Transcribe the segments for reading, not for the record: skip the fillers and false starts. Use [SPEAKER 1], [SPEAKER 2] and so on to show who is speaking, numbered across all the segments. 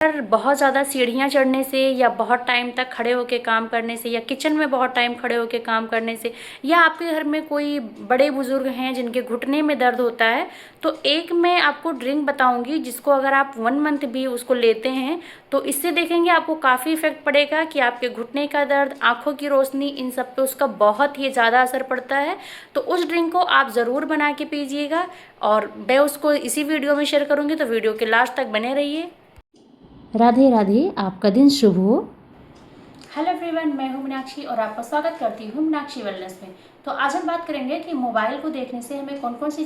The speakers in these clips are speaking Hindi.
[SPEAKER 1] पर बहुत ज़्यादा सीढ़ियाँ चढ़ने से या बहुत टाइम तक खड़े होकर काम करने से या किचन में बहुत टाइम खड़े होकर काम करने से या आपके घर में कोई बड़े बुजुर्ग हैं जिनके घुटने में दर्द होता है, तो एक मैं आपको ड्रिंक बताऊंगी जिसको अगर आप 1 मंथ भी उसको लेते हैं तो इससे देखेंगे आपको काफ़ी इफेक्ट पड़ेगा कि आपके घुटने का दर्द, आँखों की रोशनी, इन सब पे उसका बहुत ही ज़्यादा असर पड़ता है। तो उस ड्रिंक को आप ज़रूर बना के पीजिएगा और मैं उसको इसी वीडियो में शेयर करूँगी, तो वीडियो के लास्ट तक बने रहिए।
[SPEAKER 2] राधे राधे, आपका दिन शुभ हो।
[SPEAKER 1] हेलो एवरीवन, मैं हूं मीनाक्षी और आपका स्वागत करती हूं मीनाक्षी वेलनेस में। तो आज हम बात करेंगे कि मोबाइल को देखने से हमें कौन कौन सी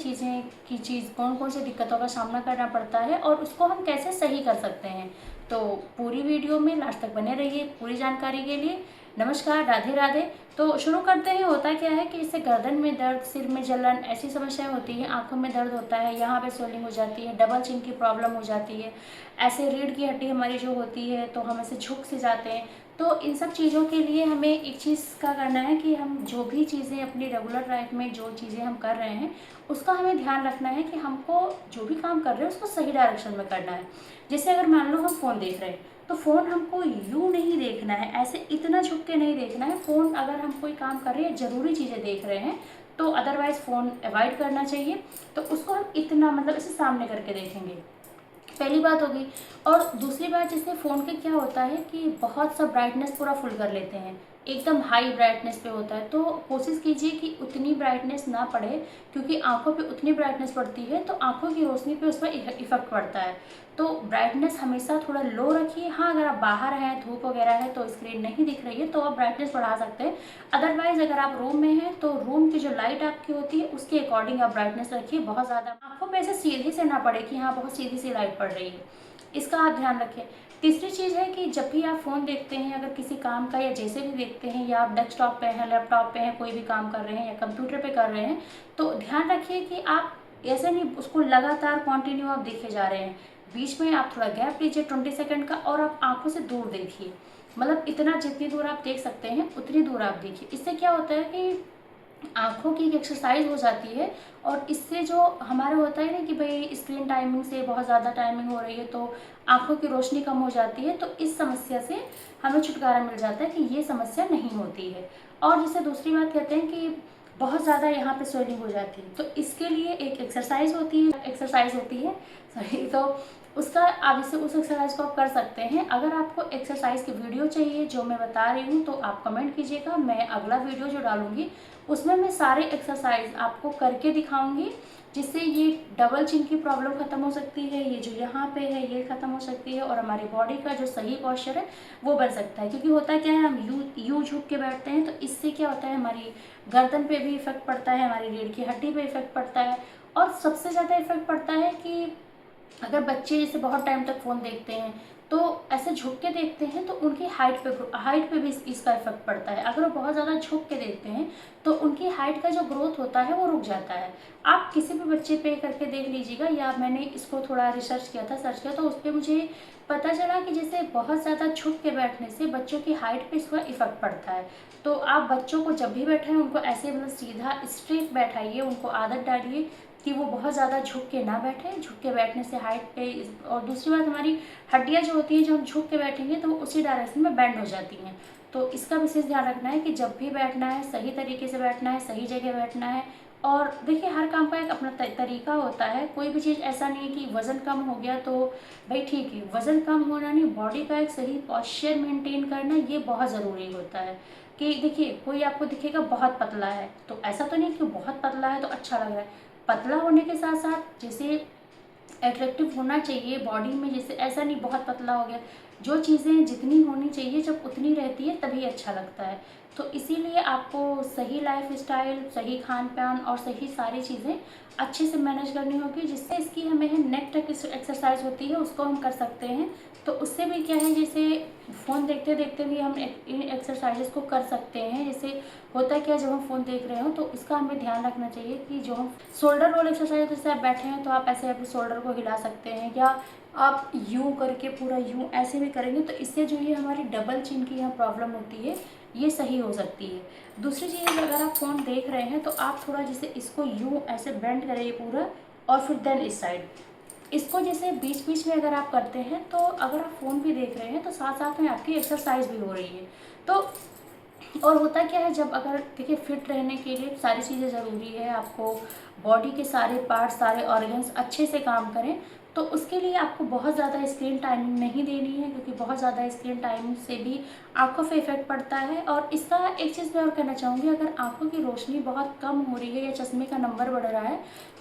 [SPEAKER 1] कौन कौन सी दिक्कतों का सामना करना पड़ता है और उसको हम कैसे सही कर सकते हैं। तो पूरी वीडियो में लास्ट तक बने रहिए पूरी जानकारी के लिए। नमस्कार, राधे राधे। तो शुरू करते हैं। होता क्या है कि इससे गर्दन में दर्द, सिर में जलन, ऐसी समस्याएं होती हैं। आंखों में दर्द होता है, यहाँ पे स्वेलिंग हो जाती है, डबल चिन की प्रॉब्लम हो जाती है, ऐसे रीढ़ की हड्डी हमारी जो होती है तो हम ऐसे झुक से जाते हैं। तो इन सब चीज़ों के लिए हमें एक चीज़ का करना है कि हम जो भी चीज़ें अपनी रेगुलर लाइफ में जो चीज़ें हम कर रहे हैं उसका हमें ध्यान रखना है कि हमको जो भी काम कर रहे हैं उसको सही डायरेक्शन में करना है। जैसे अगर मान लो हम फ़ोन देख रहे हैं तो फ़ोन हमको यूँ नहीं देखना है, ऐसे इतना झुक के नहीं देखना है। फ़ोन अगर हम कोई काम कर रहे हैं, ज़रूरी चीज़ें देख रहे हैं तो अदरवाइज़ फ़ोन अवॉइड करना चाहिए। तो उसको हम इतना मतलब इसे सामने करके देखेंगे, पहली बात होगी। और दूसरी बात, जैसे फ़ोन के क्या होता है कि बहुत सा ब्राइटनेस पूरा फुल कर लेते हैं, एकदम हाई ब्राइटनेस पे होता है। तो कोशिश कीजिए कि उतनी ब्राइटनेस ना पड़े, क्योंकि आंखों पे उतनी ब्राइटनेस पड़ती है तो आंखों की रोशनी पे उस पर इफेक्ट पड़ता है। तो ब्राइटनेस हमेशा थोड़ा लो रखिए। हाँ, अगर आप बाहर हैं, धूप वगैरह है तो स्क्रीन नहीं दिख रही है तो आप ब्राइटनेस बढ़ा सकते हैं। अदरवाइज अगर आप रूम में हैं तो रूम की जो लाइट आपकी होती है उसके अकॉर्डिंग आप ब्राइटनेस रखिए। बहुत ज़्यादा आंखों पे ऐसे सीधे से ना पड़े कि हाँ बहुत सीधी सी लाइट पड़ रही है, इसका आप ध्यान रखें। तीसरी चीज़ है कि जब भी आप फ़ोन देखते हैं, अगर किसी काम का या जैसे भी देखते हैं, या आप डेस्कटॉप पे हैं, लैपटॉप पे हैं, कोई भी काम कर रहे हैं या कंप्यूटर पे कर रहे हैं, तो ध्यान रखिए कि आप ऐसे नहीं उसको लगातार कंटिन्यू आप देखे जा रहे हैं। बीच में आप थोड़ा गैप लीजिए 20 सेकंड का और आप आंखों से दूर देखिए। मतलब इतना जितनी दूर आप देख सकते हैं उतनी दूर आप देखिए। इससे क्या होता है कि आँखों की एक एक्सरसाइज हो जाती है और इससे जो हमारा होता है ना कि भाई स्क्रीन टाइमिंग से बहुत ज़्यादा टाइमिंग हो रही है तो आँखों की रोशनी कम हो जाती है, तो इस समस्या से हमें छुटकारा मिल जाता है कि ये समस्या नहीं होती है। और जैसे दूसरी बात कहते हैं कि बहुत ज़्यादा यहाँ पे स्वेलिंग हो जाती है, तो इसके लिए एक एक्सरसाइज होती है सॉरी। तो उसका आप इसे उस एक्सरसाइज को आप कर सकते हैं। अगर आपको एक्सरसाइज की वीडियो चाहिए जो मैं बता रही हूँ तो आप कमेंट कीजिएगा, मैं अगला वीडियो जो डालूंगी उसमें मैं सारे एक्सरसाइज आपको करके दिखाऊंगी, जिससे ये डबल चिन की प्रॉब्लम खत्म हो सकती है, ये जो यहाँ पे है ये खत्म हो सकती है और हमारी बॉडी का जो सही पॉस्चर है वो बन सकता है। क्योंकि होता क्या है, हम यू झुक के बैठते हैं तो इससे क्या होता है हमारी गर्दन पे भी इफेक्ट पड़ता है, हमारी रीढ़ की हड्डी पे इफेक्ट पड़ता है। और सबसे ज़्यादा इफेक्ट पड़ता है कि अगर बच्चे जैसे बहुत टाइम तक फ़ोन देखते हैं तो ऐसे झुक के देखते हैं तो उनकी हाइट पे भी इसका इफेक्ट पड़ता है। अगर वो बहुत ज़्यादा झुक के देखते हैं तो उनकी हाइट का जो ग्रोथ होता है वो रुक जाता है। आप किसी भी बच्चे पे करके देख लीजिएगा, या मैंने इसको थोड़ा सर्च किया तो उस पर मुझे पता चला कि जैसे बहुत ज़्यादा झुक के बैठने से बच्चों की हाइट पे इसका इफेक्ट पड़ता है। तो आप बच्चों को जब भी बैठाएं उनको ऐसे मतलब सीधा स्ट्रेट बैठाइए, उनको आदत डालिए कि वो बहुत ज़्यादा झुक के ना बैठे। झुक के बैठने से हाइट पे, और दूसरी बात हमारी हड्डियाँ जो होती हैं जो हम झुक के बैठेंगे तो वो उसी डायरेक्शन में बेंड हो जाती हैं। तो इसका विशेष ध्यान रखना है कि जब भी बैठना है सही तरीके से बैठना है, सही जगह बैठना है। और देखिए हर काम का एक अपना तरीका होता है, कोई भी चीज़ ऐसा नहीं है कि वज़न कम हो गया तो भाई ठीक है। वज़न कम होना नहीं, बॉडी का एक सही पॉस्चर मेंटेन करना ये बहुत ज़रूरी होता है। कि देखिए कोई आपको दिखेगा बहुत पतला है तो ऐसा तो नहीं कि बहुत पतला है तो अच्छा लग रहा है। पतला होने के साथ साथ जैसे एट्रैक्टिव होना चाहिए बॉडी में, जैसे ऐसा नहीं बहुत पतला हो गया। जो चीज़ें जितनी होनी चाहिए जब उतनी रहती है तभी अच्छा लगता है। तो इसीलिए आपको सही लाइफ स्टाइल, सही खान पान और सही सारी चीज़ें अच्छे से मैनेज करनी होगी, जिससे इसकी हमें नेक एक्सरसाइज होती है उसको हम कर सकते हैं। तो उससे भी क्या है, जैसे फ़ोन देखते देखते भी हम इन एक्सरसाइजेस को कर सकते हैं। जैसे होता है क्या, जब हम फ़ोन देख रहे हो तो इसका हमें ध्यान रखना चाहिए कि जो हम शोल्डर रोल एक्सरसाइज, जैसे आप बैठे हैं तो आप ऐसे अपने शोल्डर को हिला सकते हैं, या आप यूँ करके पूरा यूँ ऐसे भी करेंगे तो इससे जो ये हमारी डबल चिन की यहाँ प्रॉब्लम होती है ये सही हो सकती है। दूसरी चीज़, अगर आप फ़ोन देख रहे हैं तो आप थोड़ा जैसे इसको यूँ ऐसे बेंड करेंगे पूरा और फिर देन इस साइड इसको जैसे बीच बीच में अगर आप करते हैं तो अगर आप फ़ोन भी देख रहे हैं तो साथ साथ में आपकी एक्सरसाइज भी हो रही है। तो और होता क्या है, जब अगर देखिए फिट रहने के लिए सारी चीज़ें ज़रूरी है, आपको बॉडी के सारे पार्ट्स, सारे ऑर्गन्स अच्छे से काम करें, तो उसके लिए आपको बहुत ज़्यादा स्क्रीन टाइम नहीं देनी है, क्योंकि बहुत ज़्यादा स्क्रीन टाइम से भी आंखों पे इफेक्ट पड़ता है। और इसका एक चीज़ मैं और कहना चाहूँगी, अगर आंखों की रोशनी बहुत कम हो रही है या चश्मे का नंबर बढ़ रहा है,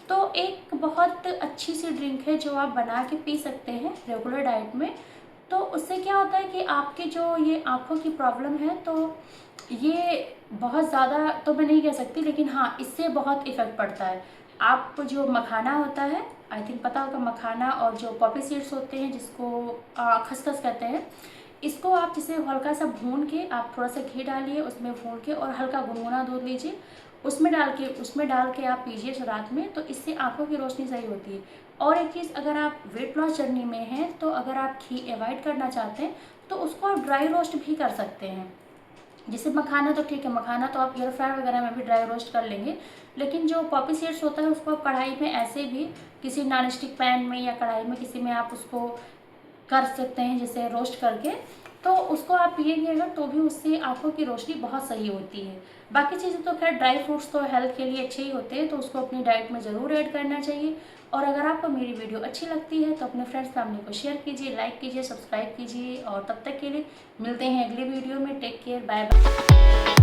[SPEAKER 1] तो एक बहुत अच्छी सी ड्रिंक है जो आप बना के पी सकते हैं रेगुलर डाइट में। तो उससे क्या होता है कि आपके जो ये आँखों की प्रॉब्लम है, तो ये बहुत ज़्यादा तो मैं नहीं कह सकती, लेकिन हाँ, इससे बहुत इफ़ेक्ट पड़ता है। आप जो मखाना होता है, आई थिंक पता होगा, मखाना और जो पॉपी सीड्स होते हैं जिसको खसखस कहते हैं, इसको आप जैसे हल्का सा भून के, आप थोड़ा सा घी डालिए उसमें, भून के, और हल्का गुनगुना दूध लीजिए, उसमें डाल के आप पीजिए रात में, तो इससे आँखों की रोशनी सही होती है। और एक चीज़, अगर आप वेट लॉस जर्नी में हैं, तो अगर आप घी अवॉइड करना चाहते हैं तो उसको आप ड्राई रोस्ट भी कर सकते हैं। जैसे मखाना तो ठीक है, मखाना तो आप एयर फ्रायर वगैरह में भी ड्राई रोस्ट कर लेंगे, लेकिन जो पॉपी सीड्स होता है उसको आप कढ़ाई में ऐसे भी, किसी नॉन स्टिक पैन में या कढ़ाई में किसी में आप उसको कर सकते हैं, जैसे रोस्ट करके, तो उसको आप पिएंगे अगर, तो भी उससे आंखों की रोशनी बहुत सही होती है। बाकी चीज़ें तो खैर, ड्राई फ्रूट्स तो हेल्थ के लिए अच्छे ही होते हैं, तो उसको अपनी डाइट में ज़रूर ऐड करना चाहिए। और अगर आपको मेरी वीडियो अच्छी लगती है तो अपने फ्रेंड्स फैमिली को शेयर कीजिए, लाइक कीजिए, सब्सक्राइब कीजिए, और तब तक के लिए मिलते हैं अगली वीडियो में। Take care, bye bye.